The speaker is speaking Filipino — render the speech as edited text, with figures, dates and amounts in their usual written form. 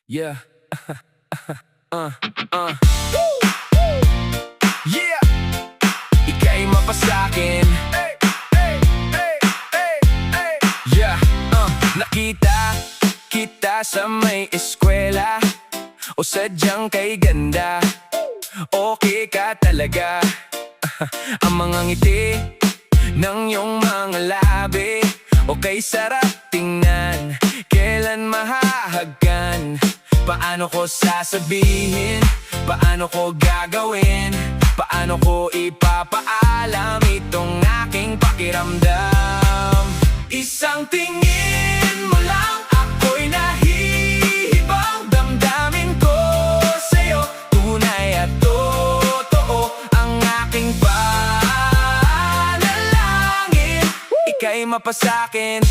Yeah. uh, uh. Yeah. Ika'y mapasakin. Yeah. Nakita kita sa may eskwela o sadyang kay ganda. Okay ka talaga. Ang mga ngiti ng iyong mga labi okay sarap tingnan. Kailan mahahagkan? Paano ko sasabihin? Paano ko gagawin? Paano ko ipapaalam itong aking pakiramdam? Isang tingin mo lang ako'y nahihibang. Damdamin ko sa'yo tunay at totoo ang aking panalangin. Ika'y mapasakin.